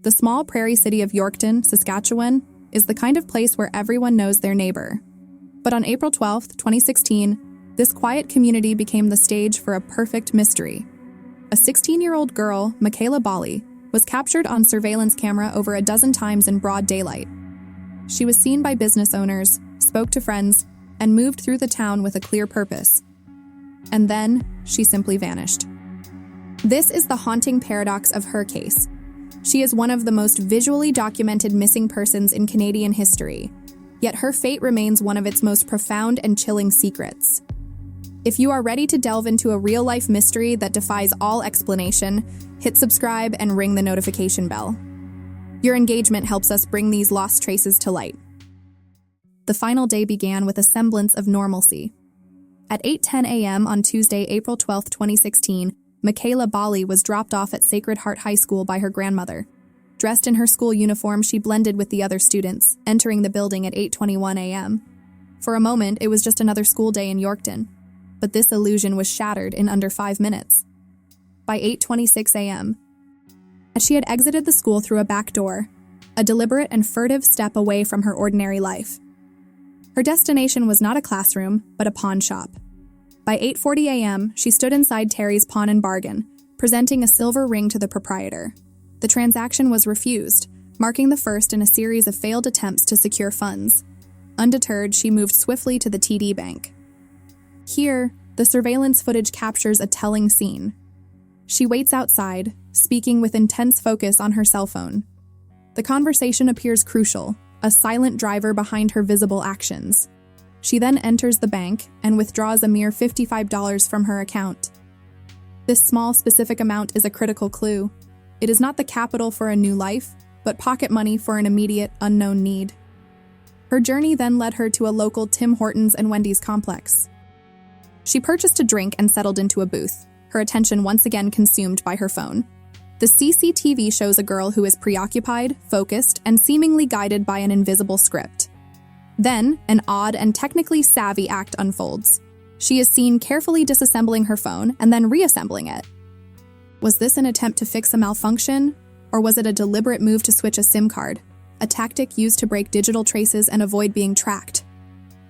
The small prairie city of Yorkton, Saskatchewan, is the kind of place where everyone knows their neighbor. But on April 12, 2016, this quiet community became the stage for a perfect mystery. A 16-year-old girl, Mekayla Bali, was captured on surveillance camera over a dozen times in broad daylight. She was seen by business owners, spoke to friends, and moved through the town with a clear purpose. And then, she simply vanished. This is the haunting paradox of her case. She is one of the most visually documented missing persons in Canadian history, yet her fate remains one of its most profound and chilling secrets. If you are ready to delve into a real-life mystery that defies all explanation, hit subscribe and ring the notification bell. Your engagement helps us bring these lost traces to light. The final day began with a semblance of normalcy. At 8:10 a.m. on Tuesday, April 12, 2016, Mekayla Bali was dropped off at Sacred Heart High School by her grandmother. Dressed in her school uniform, she blended with the other students, entering the building at 8:21 a.m. For a moment, it was just another school day in Yorkton, but this illusion was shattered in under 5 minutes. By 8:26 a.m., she had exited the school through a back door, a deliberate and furtive step away from her ordinary life. Her destination was not a classroom, but a pawn shop. By 8:40 a.m., she stood inside Terry's Pawn and Bargain, presenting a silver ring to the proprietor. The transaction was refused, marking the first in a series of failed attempts to secure funds. Undeterred, she moved swiftly to the TD Bank. Here, the surveillance footage captures a telling scene. She waits outside, speaking with intense focus on her cell phone. The conversation appears crucial, a silent driver behind her visible actions. She then enters the bank and withdraws a mere $55 from her account. This small, specific amount is a critical clue. It is not the capital for a new life, but pocket money for an immediate, unknown need. Her journey then led her to a local Tim Hortons and Wendy's complex. She purchased a drink and settled into a booth, her attention once again consumed by her phone. The CCTV shows a girl who is preoccupied, focused, and seemingly guided by an invisible script. Then, an odd and technically savvy act unfolds. She is seen carefully disassembling her phone and then reassembling it. Was this an attempt to fix a malfunction, or was it a deliberate move to switch a SIM card, a tactic used to break digital traces and avoid being tracked?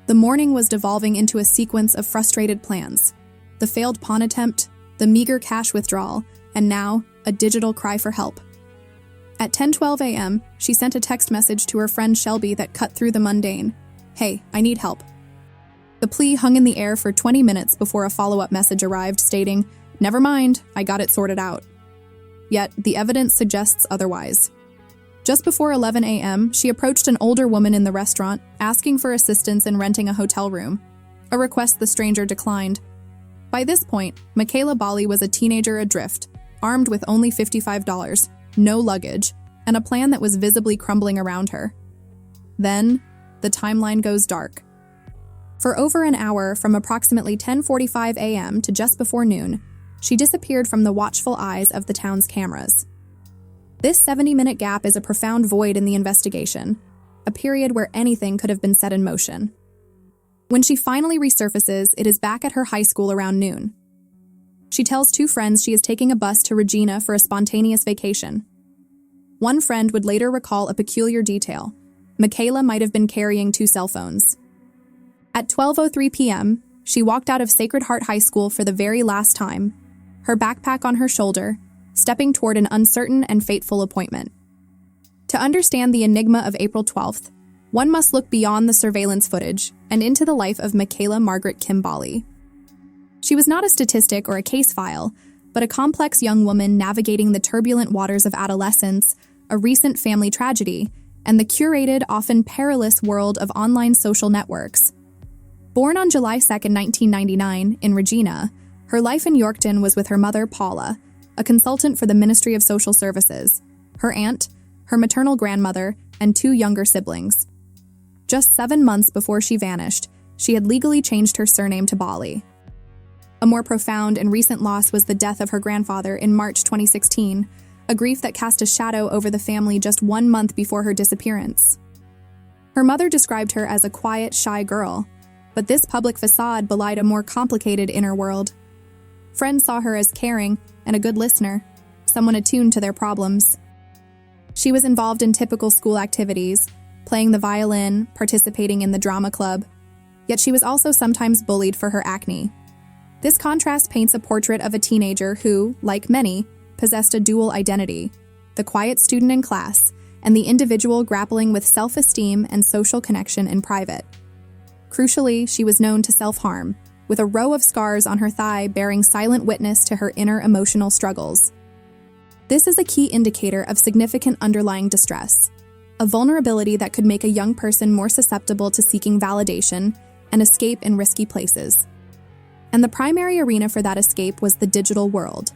The morning was devolving into a sequence of frustrated plans. The failed pawn attempt, the meager cash withdrawal, and now, a digital cry for help. At 10:12 a.m., she sent a text message to her friend Shelby that cut through the mundane. "Hey, I need help." The plea hung in the air for 20 minutes before a follow-up message arrived stating, "Never mind, I got it sorted out." Yet, the evidence suggests otherwise. Just before 11 a.m., she approached an older woman in the restaurant, asking for assistance in renting a hotel room, a request the stranger declined. By this point, Mekayla Bali was a teenager adrift, armed with only $55, no luggage, and a plan that was visibly crumbling around her. Then, the timeline goes dark. For over an hour, from approximately 10:45 a.m. to just before noon, she disappeared from the watchful eyes of the town's cameras. This 70-minute gap is a profound void in the investigation, a period where anything could have been set in motion. When she finally resurfaces, it is back at her high school around noon. She tells 2 friends she is taking a bus to Regina for a spontaneous vacation. One friend would later recall a peculiar detail. Mekayla might have been carrying 2 cell phones. At 12:03 p.m., she walked out of Sacred Heart High School for the very last time, her backpack on her shoulder, stepping toward an uncertain and fateful appointment. To understand the enigma of April 12th, one must look beyond the surveillance footage and into the life of Mekayla Margaret Kim Bali. She was not a statistic or a case file, but a complex young woman navigating the turbulent waters of adolescence, a recent family tragedy, and the curated, often perilous world of online social networks. Born on July 2, 1999, in Regina, her life in Yorkton was with her mother, Paula, a consultant for the Ministry of Social Services, her aunt, her maternal grandmother, and 2 younger siblings. Just 7 months before she vanished, she had legally changed her surname to Bali. A more profound and recent loss was the death of her grandfather in March 2016, a grief that cast a shadow over the family just 1 month before her disappearance. Her mother described her as a quiet, shy girl, but this public facade belied a more complicated inner world. Friends saw her as caring and a good listener, someone attuned to their problems. She was involved in typical school activities, playing the violin, participating in the drama club, yet she was also sometimes bullied for her acne. This contrast paints a portrait of a teenager who, like many, possessed a dual identity: the quiet student in class and the individual grappling with self-esteem and social connection in private. Crucially, she was known to self-harm, with a row of scars on her thigh bearing silent witness to her inner emotional struggles. This is a key indicator of significant underlying distress, a vulnerability that could make a young person more susceptible to seeking validation and escape in risky places. And the primary arena for that escape was the digital world.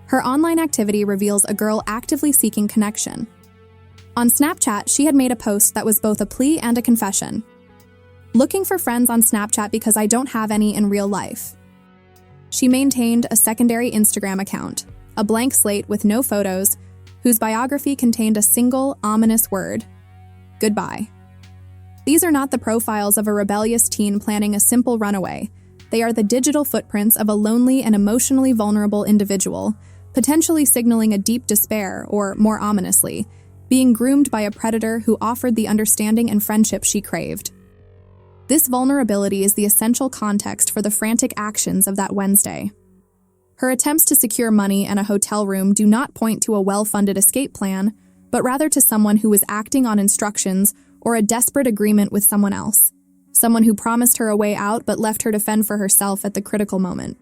Her online activity reveals a girl actively seeking connection. On Snapchat, she had made a post that was both a plea and a confession. "Looking for friends on Snapchat because I don't have any in real life." She maintained a secondary Instagram account, a blank slate with no photos, whose biography contained a single, ominous word: goodbye. These are not the profiles of a rebellious teen planning a simple runaway. They are the digital footprints of a lonely and emotionally vulnerable individual, potentially signaling a deep despair or, more ominously, being groomed by a predator who offered the understanding and friendship she craved. This vulnerability is the essential context for the frantic actions of that Wednesday. Her attempts to secure money and a hotel room do not point to a well-funded escape plan, but rather to someone who was acting on instructions or a desperate agreement with someone else, someone who promised her a way out but left her to fend for herself at the critical moment.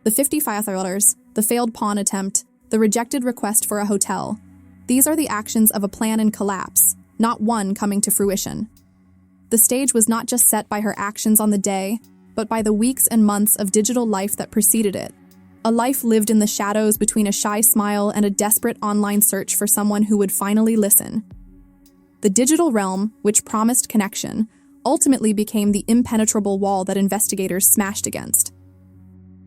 The $55, the failed pawn attempt, the rejected request for a hotel, these are the actions of a plan in collapse, not one coming to fruition. The stage was not just set by her actions on the day, but by the weeks and months of digital life that preceded it. A life lived in the shadows between a shy smile and a desperate online search for someone who would finally listen. The digital realm, which promised connection, ultimately became the impenetrable wall that investigators smashed against.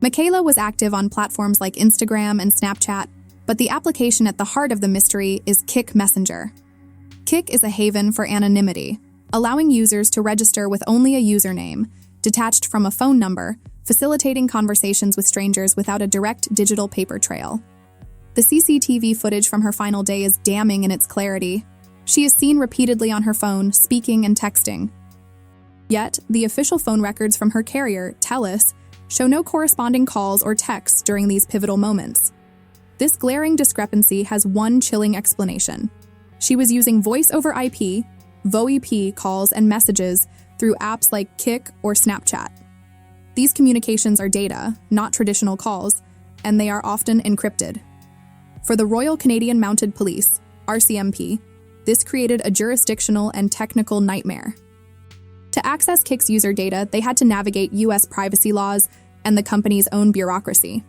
Mekayla was active on platforms like Instagram and Snapchat, but the application at the heart of the mystery is Kik Messenger. Kik is a haven for anonymity, allowing users to register with only a username, detached from a phone number, facilitating conversations with strangers without a direct digital paper trail. The CCTV footage from her final day is damning in its clarity. She is seen repeatedly on her phone, speaking and texting. Yet, the official phone records from her carrier, TELUS, show no corresponding calls or texts during these pivotal moments. This glaring discrepancy has one chilling explanation. She was using voice over IP, VoIP calls and messages through apps like Kik or Snapchat. These communications are data, not traditional calls, and they are often encrypted. For the Royal Canadian Mounted Police, RCMP, this created a jurisdictional and technical nightmare. To access Kik's user data, they had to navigate US privacy laws and the company's own bureaucracy.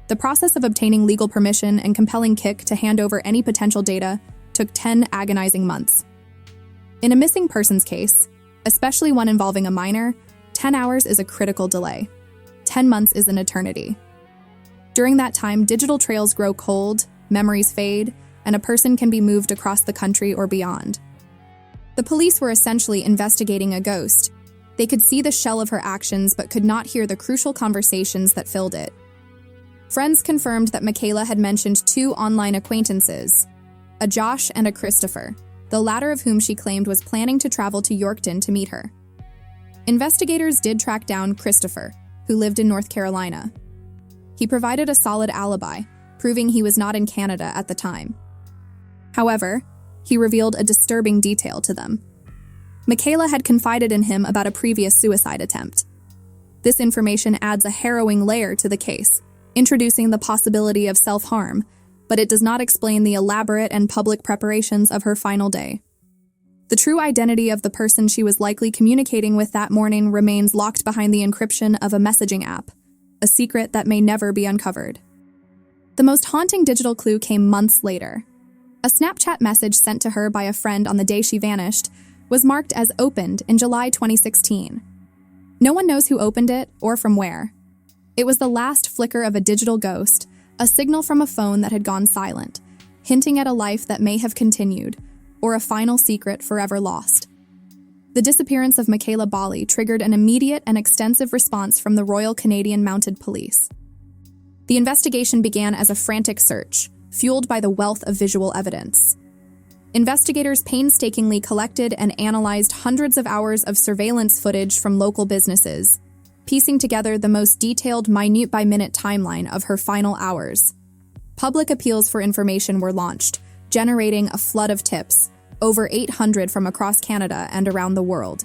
The process of obtaining legal permission and compelling Kik to hand over any potential data took 10 agonizing months. In a missing persons case, especially one involving a minor, 10 hours is a critical delay. 10 months is an eternity. During that time, digital trails grow cold, memories fade, and a person can be moved across the country or beyond. The police were essentially investigating a ghost. They could see the shell of her actions but could not hear the crucial conversations that filled it. Friends confirmed that Mekayla had mentioned two online acquaintances, a Josh and a Christopher, the latter of whom she claimed was planning to travel to Yorkton to meet her. Investigators did track down Christopher, who lived in North Carolina. He provided a solid alibi, proving he was not in Canada at the time. However, he revealed a disturbing detail to them. Mekayla had confided in him about a previous suicide attempt. This information adds a harrowing layer to the case, introducing the possibility of self-harm, but it does not explain the elaborate and public preparations of her final day. The true identity of the person she was likely communicating with that morning remains locked behind the encryption of a messaging app, a secret that may never be uncovered. The most haunting digital clue came months later. A Snapchat message sent to her by a friend on the day she vanished was marked as opened in July 2016. No one knows who opened it or from where. It was the last flicker of a digital ghost, a signal from a phone that had gone silent, hinting at a life that may have continued, or a final secret forever lost. The disappearance of Mekayla Bali triggered an immediate and extensive response from the Royal Canadian Mounted Police. The investigation began as a frantic search, fueled by the wealth of visual evidence. Investigators painstakingly collected and analyzed hundreds of hours of surveillance footage from local businesses, piecing together the most detailed minute-by-minute timeline of her final hours. Public appeals for information were launched, generating a flood of tips, over 800 from across Canada and around the world.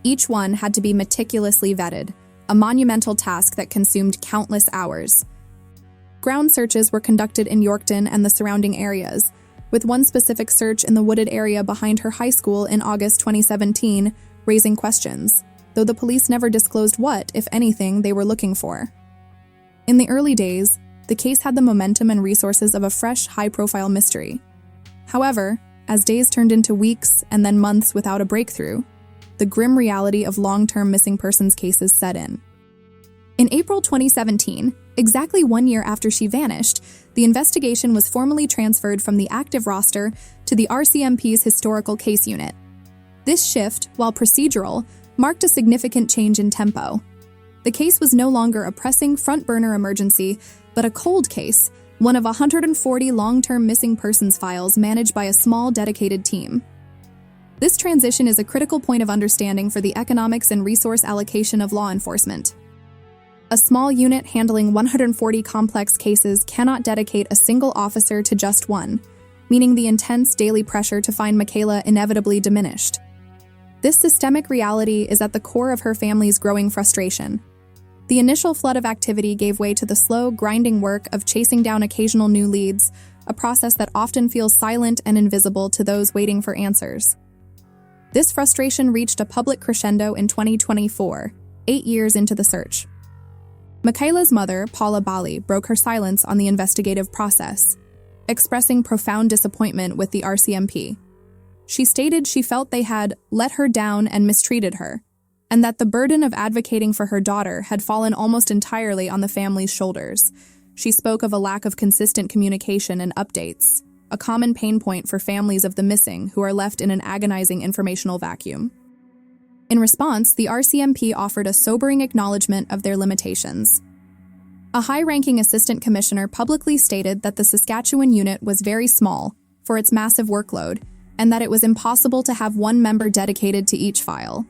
Each one had to be meticulously vetted, a monumental task that consumed countless hours. Ground searches were conducted in Yorkton and the surrounding areas, with one specific search in the wooded area behind her high school in August 2017 raising questions, though the police never disclosed what, if anything, they were looking for. In the early days, the case had the momentum and resources of a fresh, high-profile mystery. However, as days turned into weeks and then months without a breakthrough, the grim reality of long-term missing persons cases set in. In April 2017, exactly 1 year after she vanished, the investigation was formally transferred from the active roster to the RCMP's Historical Case Unit. This shift, while procedural, marked a significant change in tempo. The case was no longer a pressing front-burner emergency, but a cold case, one of 140 long-term missing persons files managed by a small, dedicated team. This transition is a critical point of understanding for the economics and resource allocation of law enforcement. A small unit handling 140 complex cases cannot dedicate a single officer to just one, meaning the intense daily pressure to find Mekayla inevitably diminished. This systemic reality is at the core of her family's growing frustration. The initial flood of activity gave way to the slow, grinding work of chasing down occasional new leads, a process that often feels silent and invisible to those waiting for answers. This frustration reached a public crescendo in 2024, 8 years into the search. Mekayla's mother, Mekayla Bali, broke her silence on the investigative process, expressing profound disappointment with the RCMP. She stated she felt they had let her down and mistreated her, and that the burden of advocating for her daughter had fallen almost entirely on the family's shoulders. She spoke of a lack of consistent communication and updates, a common pain point for families of the missing who are left in an agonizing informational vacuum. In response, the RCMP offered a sobering acknowledgement of their limitations. A high-ranking assistant commissioner publicly stated that the Saskatchewan unit was very small for its massive workload, and that it was impossible to have one member dedicated to each file.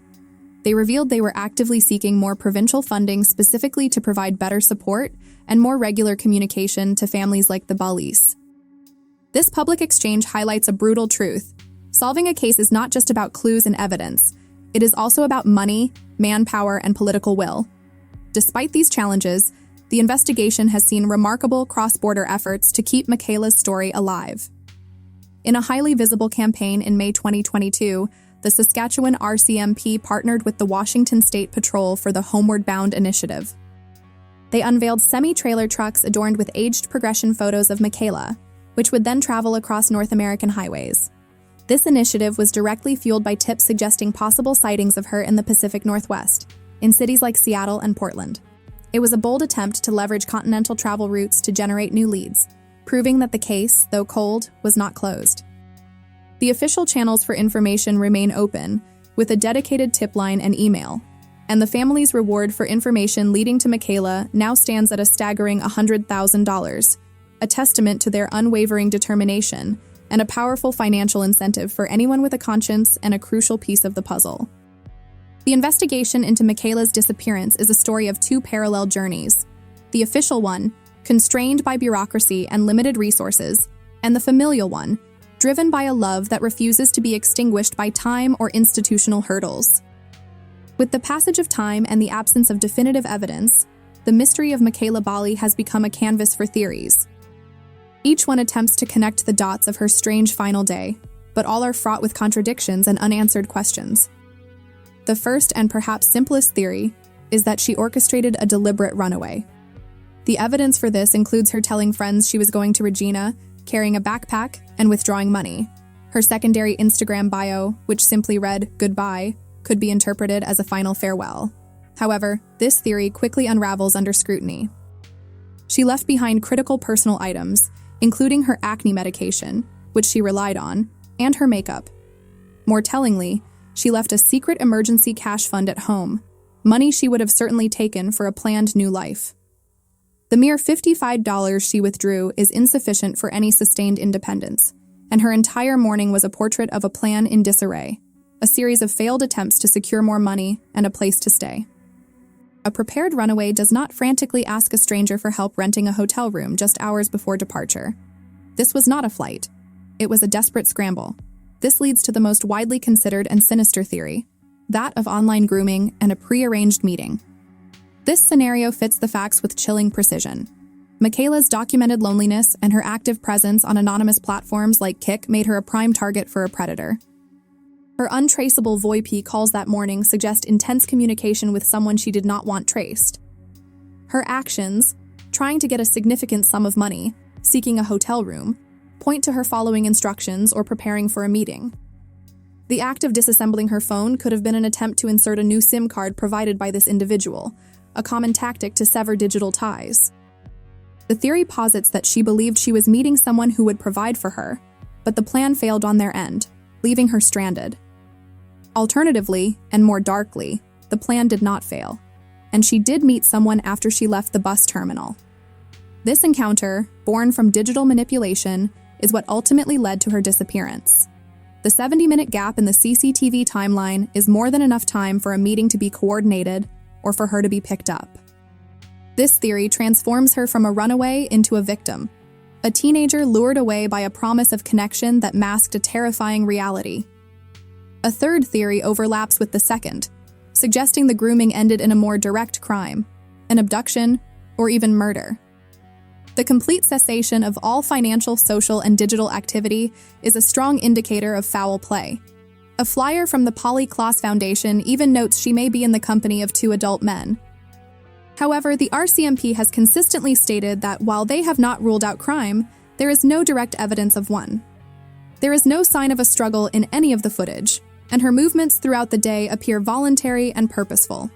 They revealed they were actively seeking more provincial funding specifically to provide better support and more regular communication to families like the Balis. This public exchange highlights a brutal truth. Solving a case is not just about clues and evidence. It is also about money, manpower, and political will. Despite these challenges, the investigation has seen remarkable cross-border efforts to keep Mekayla's story alive. In a highly visible campaign in May 2022, the Saskatchewan RCMP partnered with the Washington State Patrol for the Homeward Bound initiative. They unveiled semi-trailer trucks adorned with aged progression photos of Mekayla, which would then travel across North American highways. This initiative was directly fueled by tips suggesting possible sightings of her in the Pacific Northwest, in cities like Seattle and Portland. It was a bold attempt to leverage continental travel routes to generate new leads, proving that the case, though cold, was not closed. The official channels for information remain open, with a dedicated tip line and email, and the family's reward for information leading to Mekayla now stands at a staggering $100,000, a testament to their unwavering determination and a powerful financial incentive for anyone with a conscience and a crucial piece of the puzzle. The investigation into Mekayla's disappearance is a story of two parallel journeys. The official one, constrained by bureaucracy and limited resources, and the familial one, driven by a love that refuses to be extinguished by time or institutional hurdles. With the passage of time and the absence of definitive evidence, the mystery of Mekayla Bali has become a canvas for theories. Each one attempts to connect the dots of her strange final day, but all are fraught with contradictions and unanswered questions. The first and perhaps simplest theory is that she orchestrated a deliberate runaway. The evidence for this includes her telling friends she was going to Regina, carrying a backpack, and withdrawing money. Her secondary Instagram bio, which simply read "goodbye," could be interpreted as a final farewell. However, this theory quickly unravels under scrutiny. She left behind critical personal items, including her acne medication, which she relied on, and her makeup. More tellingly, she left a secret emergency cash fund at home, money she would have certainly taken for a planned new life. The mere $55 she withdrew is insufficient for any sustained independence, and her entire morning was a portrait of a plan in disarray, a series of failed attempts to secure more money and a place to stay. A prepared runaway does not frantically ask a stranger for help renting a hotel room just hours before departure. This was not a flight. It was a desperate scramble. This leads to the most widely considered and sinister theory, that of online grooming and a pre-arranged meeting. This scenario fits the facts with chilling precision. Mekayla's documented loneliness and her active presence on anonymous platforms like Kik made her a prime target for a predator. Her untraceable VoIP calls that morning suggest intense communication with someone she did not want traced. Her actions, trying to get a significant sum of money, seeking a hotel room, point to her following instructions or preparing for a meeting. The act of disassembling her phone could have been an attempt to insert a new SIM card provided by this individual, a common tactic to sever digital ties. The theory posits that she believed she was meeting someone who would provide for her, but the plan failed on their end, leaving her stranded. Alternatively, and more darkly, the plan did not fail, and she did meet someone after she left the bus terminal. This encounter, born from digital manipulation, is what ultimately led to her disappearance. The 70-minute gap in the CCTV timeline is more than enough time for a meeting to be coordinated or for her to be picked up. This theory transforms her from a runaway into a victim, a teenager lured away by a promise of connection that masked a terrifying reality. A third theory overlaps with the second, suggesting the grooming ended in a more direct crime, an abduction, or even murder. The complete cessation of all financial, social, and digital activity is a strong indicator of foul play. A flyer from the Polly Klaas Foundation even notes she may be in the company of 2 adult men. However, the RCMP has consistently stated that while they have not ruled out crime, there is no direct evidence of one. There is no sign of a struggle in any of the footage, and her movements throughout the day appear voluntary and purposeful.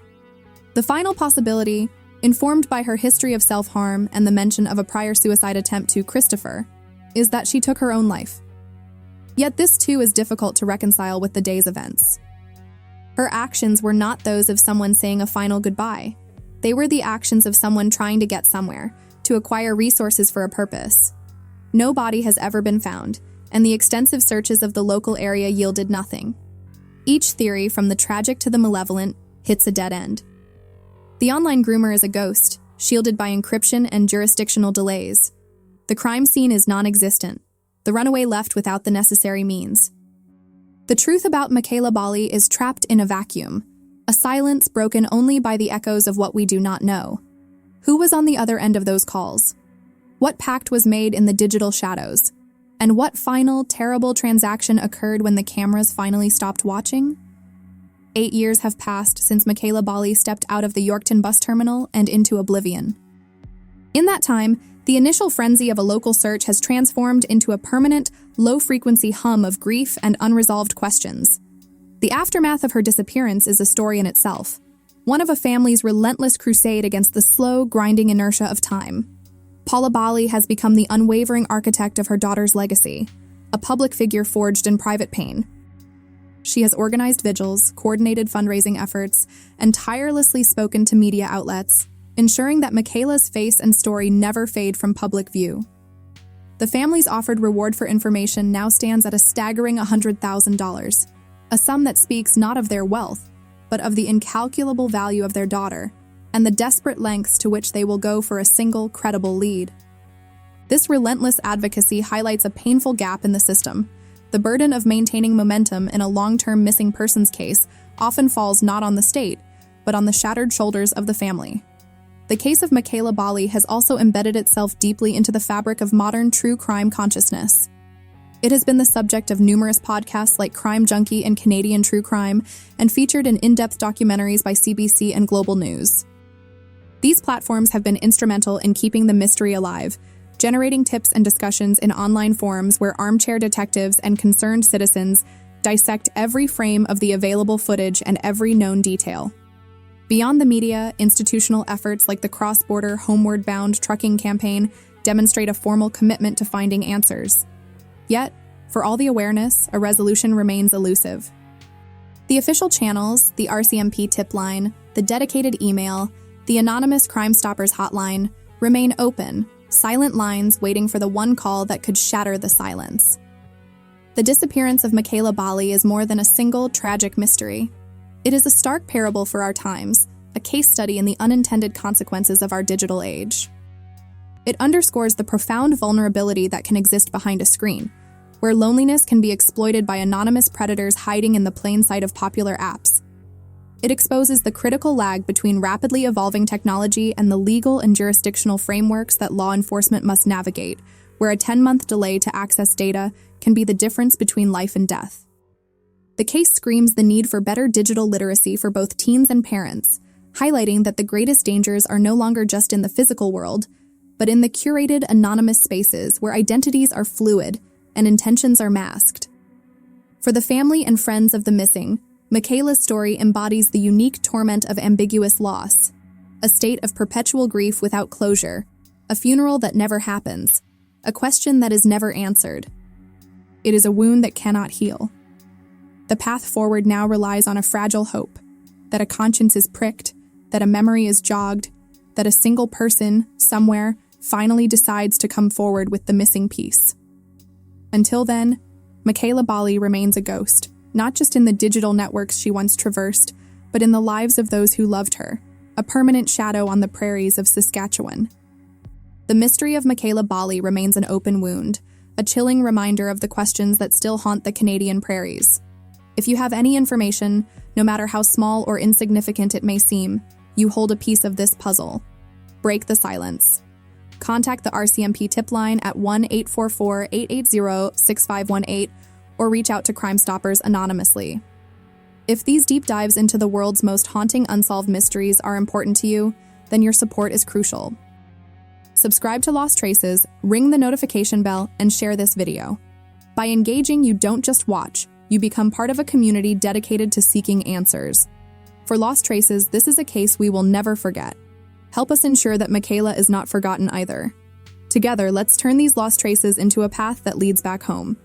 The final possibility, informed by her history of self-harm and the mention of a prior suicide attempt to Christopher, is that she took her own life. Yet this too is difficult to reconcile with the day's events. Her actions were not those of someone saying a final goodbye. They were the actions of someone trying to get somewhere, to acquire resources for a purpose. No body has ever been found, and the extensive searches of the local area yielded nothing. Each theory, from the tragic to the malevolent, hits a dead end. The online groomer is a ghost, shielded by encryption and jurisdictional delays. The crime scene is non-existent. The runaway left without the necessary means. The truth about Mekayla Bali is trapped in a vacuum, a silence broken only by the echoes of what we do not know. Who was on the other end of those calls? What pact was made in the digital shadows? And what final, terrible transaction occurred when the cameras finally stopped watching? 8 years have passed since Mekayla Bali stepped out of the Yorkton bus terminal and into oblivion. In that time, the initial frenzy of a local search has transformed into a permanent, low-frequency hum of grief and unresolved questions. The aftermath of her disappearance is a story in itself, one of a family's relentless crusade against the slow, grinding inertia of time. Paula Bali has become the unwavering architect of her daughter's legacy, a public figure forged in private pain. She has organized vigils, coordinated fundraising efforts, and tirelessly spoken to media outlets, ensuring that Mekayla's face and story never fade from public view. The family's offered reward for information now stands at a staggering $100,000, a sum that speaks not of their wealth, but of the incalculable value of their daughter, and the desperate lengths to which they will go for a single, credible lead. This relentless advocacy highlights a painful gap in the system. The burden of maintaining momentum in a long-term missing persons case often falls not on the state, but on the shattered shoulders of the family. The case of Mekayla Bali has also embedded itself deeply into the fabric of modern true crime consciousness. It has been the subject of numerous podcasts like Crime Junkie and Canadian True Crime, and featured in in-depth documentaries by CBC and Global News. These platforms have been instrumental in keeping the mystery alive, generating tips and discussions in online forums where armchair detectives and concerned citizens dissect every frame of the available footage and every known detail. Beyond the media, institutional efforts like the cross-border homeward-bound trucking campaign demonstrate a formal commitment to finding answers. Yet, for all the awareness, a resolution remains elusive. The official channels, the RCMP tip line, the dedicated email, the anonymous Crime Stoppers hotline, remain open, silent lines waiting for the one call that could shatter the silence. The disappearance of Mekayla Bali is more than a single tragic mystery. It is a stark parable for our times, a case study in the unintended consequences of our digital age. It underscores the profound vulnerability that can exist behind a screen, where loneliness can be exploited by anonymous predators hiding in the plain sight of popular apps. It exposes the critical lag between rapidly evolving technology and the legal and jurisdictional frameworks that law enforcement must navigate, where a 10-month delay to access data can be the difference between life and death. The case screams the need for better digital literacy for both teens and parents, highlighting that the greatest dangers are no longer just in the physical world, but in the curated, anonymous spaces where identities are fluid and intentions are masked. For the family and friends of the missing, Mekayla's story embodies the unique torment of ambiguous loss, a state of perpetual grief without closure, a funeral that never happens, a question that is never answered. It is a wound that cannot heal. The path forward now relies on a fragile hope, that a conscience is pricked, that a memory is jogged, that a single person, somewhere, finally decides to come forward with the missing piece. Until then, Mekayla Bali remains a ghost, not just in the digital networks she once traversed, but in the lives of those who loved her, a permanent shadow on the prairies of Saskatchewan. The mystery of Mekayla Bali remains an open wound, a chilling reminder of the questions that still haunt the Canadian prairies. If you have any information, no matter how small or insignificant it may seem, you hold a piece of this puzzle. Break the silence. Contact the RCMP tip line at 1-844-880-6518 or reach out to Crime Stoppers anonymously. If these deep dives into the world's most haunting unsolved mysteries are important to you, then your support is crucial. Subscribe to Lost Traces, ring the notification bell, and share this video. By engaging, you don't just watch, you become part of a community dedicated to seeking answers. For Lost Traces, this is a case we will never forget. Help us ensure that Mekayla is not forgotten either. Together, let's turn these lost traces into a path that leads back home.